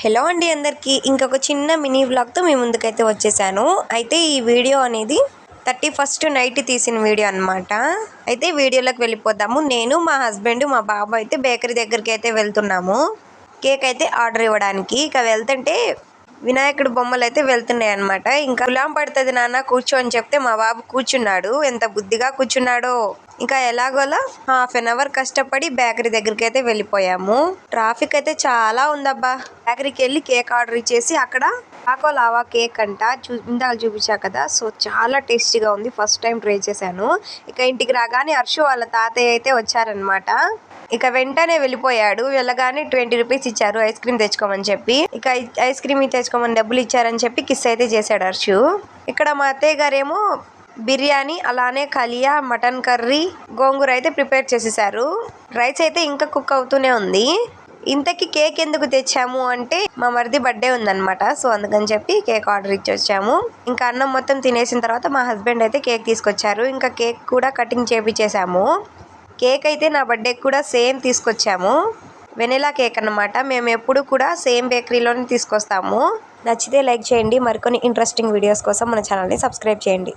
Hello అండి అందరికీ ఇంకొక చిన్న మినీ వ్లాగ్తో మీ ముందుకైతే వచ్చేసాను. అయితే ఈ వీడియో అనేది 31st నైట్ తీసిన వీడియో అనమాట. అయితే వీడియోలోకి వెళ్ళిపోదాము. నేను మా హస్బెండ్ మా బాబు అయితే బేకరీ దగ్గరికి అయితే వెళ్తున్నాము కేక్ అయితే ఆర్డర్ ఇవ్వడానికి. ఇక వెళ్తుంటే వినాయకుడి బొమ్మలు అయితే వెళ్తున్నాయి అనమాట. ఇంకా గులాం పడుతుంది నాన్న కూర్చో అని చెప్తే మా బాబు కూర్చున్నాడు. ఎంత బుద్ధిగా కూర్చున్నాడో. ఇంకా ఎలాగోలా హాఫ్ అన్ అవర్ కష్టపడి బేకరీ దగ్గరికి అయితే వెళ్ళిపోయాము. ట్రాఫిక్ అయితే చాలా ఉందబ్బా. బేకరీకి వెళ్ళి కేక్ ఆర్డర్ ఇచ్చేసి అక్కడ చాకో లావా కేక్ అంట ఇందాక చూపించా కదా. సో చాలా టేస్టీగా ఉంది. ఫస్ట్ టైం ట్రై చేశాను. ఇక ఇంటికి రాగానే హర్షు వాళ్ళ తాతయ్య అయితే వచ్చారనమాట. ఇక వెంటనే వెళ్ళిపోయాడు. వెళ్ళగానే 20 రూపీస్ ఇచ్చారు ఐస్ క్రీమ్ తెచ్చుకోమని చెప్పి. ఇక ఐస్ క్రీమ్ తెచ్చుకోమని డబ్బులు ఇచ్చారని చెప్పి కిస్ అయితే చేశాడు హర్షు. ఇక్కడ మా అత్తయ్య గారేమో బిర్యానీ అలానే కలియా మటన్ కర్రీ గోంగూర అయితే ప్రిపేర్ చేసేసారు. రైస్ అయితే ఇంకా కుక్ అవుతూనే ఉంది. ఇంతకీ కేక్ ఎందుకు తెచ్చాము అంటే మా మరిది బర్త్డే ఉందన్నమాట. సో అందుకని చెప్పి కేక్ ఆర్డర్ ఇచ్చి వచ్చాము. ఇంకా అన్నం మొత్తం తినేసిన తర్వాత మా హస్బెండ్ అయితే కేక్ తీసుకొచ్చారు. ఇంకా కేక్ కూడా కటింగ్ చేపించేసాము. కేక్ అయితే నా బర్త్డేకి కూడా సేమ్ తీసుకొచ్చాము. వెనిలా కేక్ అన్నమాట. మేము ఎప్పుడు కూడా సేమ్ బేకరీలోనే తీసుకొస్తాము. నచ్చితే లైక్ చేయండి. మరికొన్ని ఇంట్రెస్టింగ్ వీడియోస్ కోసం మన ఛానల్ని సబ్స్క్రైబ్ చేయండి.